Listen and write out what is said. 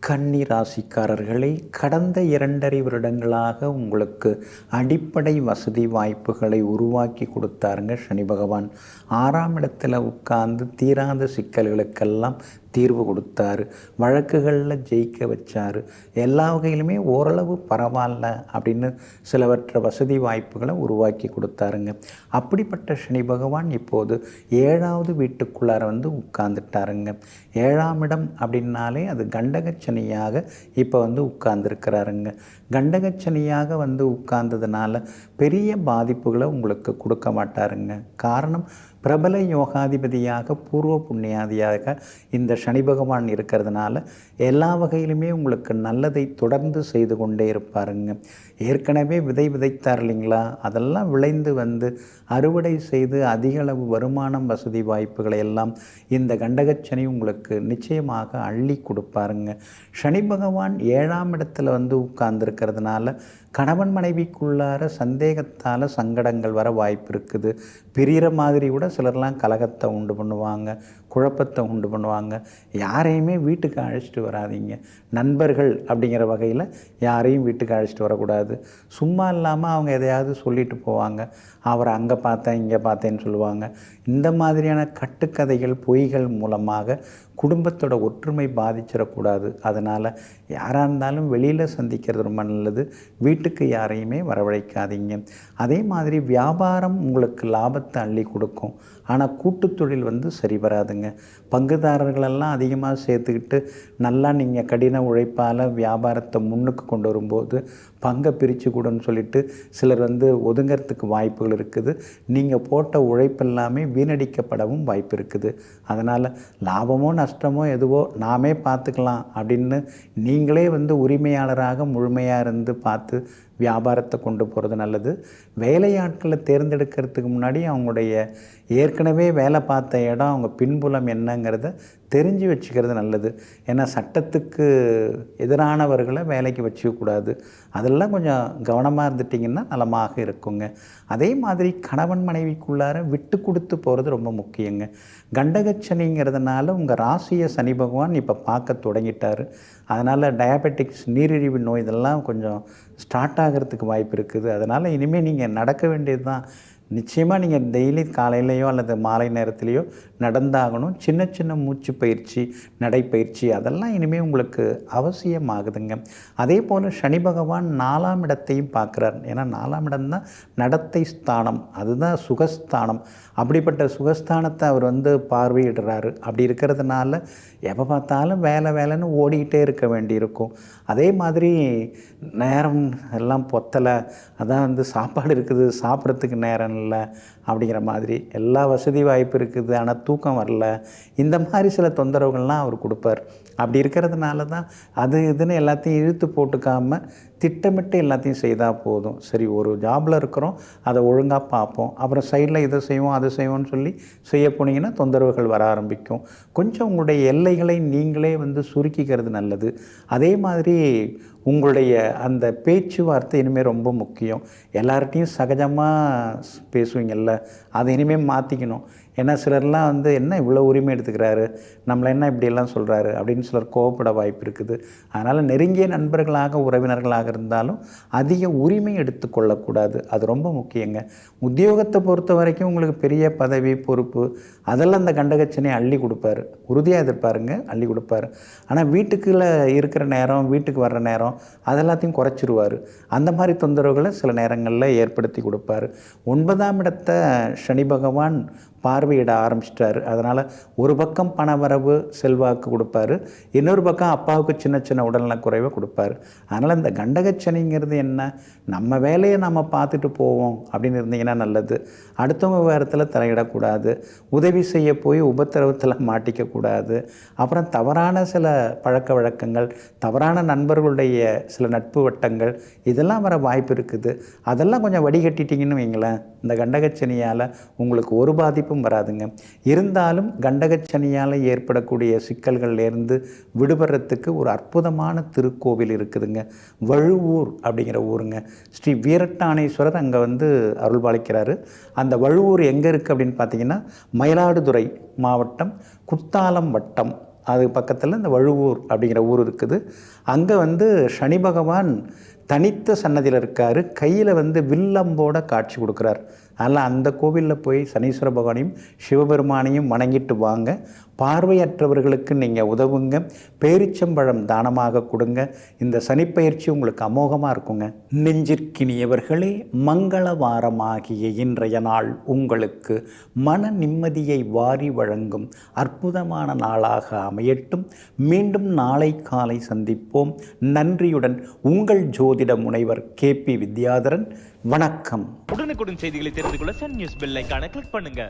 கன்னி ராசிக்காரர்களே, கடந்த 2.5 வருடங்களாக உங்களுக்கு அடிப்படை வசதி வாய்ப்புகளை உருவாக்கி கொடுத்தாருங்க சனி பகவான். 6ஆம் இடத்துல உட்கார்ந்து தீராத சிக்கல்களுக்கெல்லாம் தீர்வு கொடுத்தாரு. வழக்குகளில் ஜெயிக்க வச்சார். எல்லா வகையிலுமே ஓரளவு பரவாயில்ல அப்படின்னு சிலவற்ற வசதி வாய்ப்புகளை உருவாக்கி கொடுத்தாருங்க. அப்படிப்பட்ட சனி பகவான் இப்போது 7வது வீட்டுக்குள்ளார வந்து உட்கார்ந்துட்டாருங்க. 7ஆம் இடம் அப்படின்னாலே அது கண்டகச்சனியாக இப்போ வந்து உட்கார்ந்துருக்கிறாருங்க. கண்டகச்சனியாக வந்து உட்கார்ந்ததுனால பெரிய பாதிப்புகளை உங்களுக்கு கொடுக்க மாட்டாருங்க. காரணம், பிரபல யோகாதிபதியாக பூர்வ புண்ணியாதியாக இந்த சனி பகவான் இருக்கிறதுனால எல்லா வகையிலுமே உங்களுக்கு நல்லதை தொடர்ந்து செய்து கொண்டே இருப்பாருங்க. ஏற்கனவே விதை விதைத்தார் இல்லைங்களா, அதெல்லாம் விளைந்து வந்து அறுவடை செய்து அதிக அளவு வருமானம் வசதி வாய்ப்புகளை எல்லாம் இந்த கண்டகச்சனி உங்களுக்கு நிச்சயமாக அள்ளி கொடுப்பாருங்க. சனி பகவான் 7ஆம் இடத்துல வந்து உட்கார்ந்துருக்கிறதுனால கணவன் மனைவிக்குள்ளார சந்தேகத்தால் சங்கடங்கள் வர வாய்ப்பு இருக்குது. பிரிகிற மாதிரி கூட சிலர்லாம் கலகத்தை உண்டு பண்ணுவாங்க, குழப்பத்தை உண்டு பண்ணுவாங்க. யாரையுமே வீட்டுக்கு அழைச்சிட்டு வராதிங்க. நண்பர்கள் அப்படிங்கிற வகையில் யாரையும் வீட்டுக்கு அழைச்சிட்டு வரக்கூடாது. சும்மா இல்லாமல் அவங்க எதையாவது சொல்லிட்டு போவாங்க. அவரை அங்கே பார்த்தேன் இங்கே பார்த்தேன்னு சொல்லுவாங்க. இந்த மாதிரியான கட்டுக்கதைகள் பொய்கள் மூலமாக குடும்பத்தோட ஒற்றுமை பாதிச்சிடக்கூடாது. அதனால் யாராக இருந்தாலும் வெளியில் சந்திக்கிறது ரொம்ப நல்லது. வீட்டுக்கு யாரையுமே வரவழைக்காதீங்க. அதே மாதிரி வியாபாரம் உங்களுக்கு லாபத்தை அள்ளி கொடுக்கும். ஆனால் கூட்டுத்தொழில் வந்து சரி வராதுங்க. பங்குதாரர்களெல்லாம் அதிகமாக சேர்த்துக்கிட்டு நல்லா நீங்கள் கடின உழைப்பால் வியாபாரத்தை முன்னுக்கு கொண்டு வரும்போது பங்கை பிரித்து கூடன்னு சொல்லிட்டு சிலர் வந்து ஒதுங்கிறதுக்கு வாய்ப்புகள் இருக்குது. நீங்கள் போட்ட உழைப்பெல்லாமே வீணடிக்கப்படவும் வாய்ப்பு இருக்குது. அதனால் லாபமோ நஷ்டமோ எதுவோ நாமே பார்த்துக்கலாம் அப்படின்னு நீங்களே வந்து உரிமையாளராக முழுமையாக இருந்து பார்த்து வியாபாரத்தை கொண்டு போகிறது நல்லது. வேலையாட்களை தேர்ந்தெடுக்கிறதுக்கு முன்னாடி அவங்களுடைய ஏற்கனவே வேலை பார்த்த இடம், அவங்க பின்புலம் என்னங்கிறத தெரிஞ்சு வச்சுக்கிறது நல்லது. ஏன்னா சட்டத்துக்கு எதிரானவர்களை வேலைக்கு வச்சுக்கக்கூடாது. அதெல்லாம் கொஞ்சம் கவனமாக இருந்துட்டிங்கன்னா நலமாக இருக்குங்க. அதே மாதிரி கணவன் மனைவிக்குள்ளார விட்டு கொடுத்து போகிறது ரொம்ப முக்கியங்க. கண்டகச்சனிங்கிறதுனால உங்கள் ராசியை சனி பகவான் இப்போ பார்க்க தொடங்கிட்டார். அதனால் டயபெட்டிக்ஸ், நீரிழிவு நோய் இதெல்லாம் கொஞ்சம் ஸ்டார்ட் ஆகிறதுக்கு வாய்ப்பு இருக்குது. அதனால் இனிமேல் நீங்கள் நடக்க வேண்டியது தான். நிச்சயமாக நீங்கள் டெய்லி காலையிலையோ அல்லது மாலை நேரத்துலையோ நடந்தாகணும். சின்ன சின்ன மூச்சு பயிற்சி, நடைப்பயிற்சி அதெல்லாம் இனிமேல் உங்களுக்கு அவசியமாகுதுங்க. அதே போல் சனி பகவான் 4ஆம் இடத்தையும் பார்க்குறார். ஏன்னா 4ஆம் இடம் தான் நடத்தை ஸ்தானம், அதுதான் சுகஸ்தானம். அப்படிப்பட்ட சுகஸ்தானத்தை அவர் வந்து பார்வையிடுறாரு. அப்படி இருக்கிறதுனால எப்போ பார்த்தாலும் வேலை வேலைன்னு ஓடிக்கிட்டே இருக்க வேண்டியிருக்கும். அதே மாதிரி நேரம் எல்லாம் பொத்தலை, அதான் வந்து சாப்பாடு இருக்குது சாப்பிட்றதுக்கு நேரம் இல்லை அப்படிங்கிற மாதிரி, எல்லா வசதி வாய்ப்பு இருக்குது ஆனால் தூக்கம் வரல, இந்த மாதிரி சில தொந்தரவுகள்லாம் அவர் கொடுப்பார். அப்படி இருக்கிறதுனால தான் அது இதுன்னு எல்லாத்தையும் இழுத்து போட்டுக்காமல் திட்டமிட்டு எல்லாத்தையும் செய்தால் போதும். சரி, ஒரு ஜாபில் இருக்கிறோம், அதை ஒழுங்காக பார்ப்போம், அப்புறம் சைடில் இதை செய்வோம் அதை செய்வோம்னு சொல்லி செய்ய போனீங்கன்னா தொந்தரவுகள் வர ஆரம்பிக்கும். கொஞ்சம் உங்களுடைய எல்லைகளை நீங்களே வந்து சுருக்கிக்கிறது நல்லது. அதே மாதிரி உங்களுடைய அந்த பேச்சுவார்த்தை இனிமேல் ரொம்ப முக்கியம். எல்லார்ட்டையும் சகஜமாக பேசுவீங்கள்ல, அதை இனிமேல் மாற்றிக்கணும். ஏன்னா சிலர்லாம் வந்து என்ன இவ்வளோ உரிமை எடுத்துக்கிறாரு, நம்மளை என்ன இப்படியெல்லாம் சொல்கிறாரு அப்படின்னு சிலர் கோவப்பட வாய்ப்பு இருக்குது. அதனால் நெருங்கிய நண்பர்களாக உறவினர்களாக இருந்தாலும் அதிக உரிமை எடுத்துக்கொள்ளக்கூடாது. அது ரொம்ப முக்கியங்க. உத்தியோகத்தை பொறுத்த வரைக்கும் உங்களுக்கு பெரிய பதவி பொறுப்பு அதெல்லாம் அந்த கண்டகச்சனை அள்ளி கொடுப்பாரு. உறுதியாக எதிர்ப்பாருங்க, அள்ளி கொடுப்பாரு. ஆனால் வீட்டுக்குள்ளே இருக்கிற நேரம், வீட்டுக்கு வர்ற நேரம் அதெல்லாத்தையும் குறைச்சிருவார். அந்த மாதிரி தொந்தரவுகளை சில நேரங்களில் ஏற்படுத்தி கொடுப்பார். 9ஆம் இடத்தை சனி பகவான் பார்வையிட ஆரம்பிச்சிட்டாரு. அதனால் ஒரு பக்கம் பணவரவு செல்வாக்கு கொடுப்பாரு, இன்னொரு பக்கம் அப்பாவுக்கு சின்ன சின்ன உடல்நல குறைவை கொடுப்பாரு. அதனால் இந்த கண்டகச்சனிங்கிறது என்ன, நம்ம வேலையை நம்ம பார்த்துட்டு போவோம் அப்படின்னு இருந்தீங்கன்னா நல்லது. அடுத்தவங்க விவகாரத்தில் தலையிடக்கூடாது, உதவி செய்ய போய் உபத்திரவத்தில் மாட்டிக்கக்கூடாது. அப்புறம் தவறான சில பழக்க வழக்கங்கள், தவறான நண்பர்களுடைய சில நட்பு வட்டங்கள் இதெல்லாம் வர வாய்ப்பு இருக்குது. அதெல்லாம் கொஞ்சம் வடிகட்டிட்டிங்கன்னு வைங்களேன், இந்த கண்டகச்சனியால் உங்களுக்கு ஒரு பாதிப்பும் வராதுங்க. இருந்தாலும் கண்டகச்சனியால் ஏற்படக்கூடிய சிக்கல்கள்லேருந்து விடுபடுறதுக்கு ஒரு அற்புதமான திருக்கோவில் இருக்குதுங்க. வழுவூர் அப்படிங்கிற ஊருங்க. ஸ்ரீ வீரட்டானேஸ்வரர் அங்கே வந்து அருள்பாலிக்கிறாரு. அந்த வழுவூர் எங்கே இருக்குது அப்படின்னு பார்த்தீங்கன்னா மயிலாடுதுறை மாவட்டம், குத்தாலம் வட்டம் அது பக்கத்தில் இந்த வழுவூர் அப்படிங்கிற ஊர் இருக்குது. அங்கே வந்து சனி பகவான் தனித்த சன்னதியில் இருக்கார். கையில் வந்து வில்லம்போட காட்சி கொடுக்குறார். அதனால் அந்த கோவிலில் போய் சனீஸ்வர பகவானையும் சிவபெருமானையும் வணங்கிட்டு வாங்க. பார்வையற்றவர்களுக்கு நீங்கள் உதவுங்க. பேரிச்சம்பழம் தானமாக கொடுங்க. இந்த சனிப்பெயர்ச்சி உங்களுக்கு அமோகமாக இருக்குங்க. நெஞ்சிற்கினியவர்களே, மங்கள வாரமாகிய இன்றைய நாள் உங்களுக்கு மன நிம்மதியை வாரி வழங்கும் அற்புதமான நாளாக அமையட்டும். மீண்டும் நாளை காலை சந்திப்போம். நன்றியுடன் உங்கள் ஜோதிட முனைவர் KP வித்யாதரன். வணக்கம். உடனுக்குடன் செய்திகளை தெரிந்து கொள்ள சன் நியூஸ் பெல் ஐகானை கிளிக் பண்ணுங்க.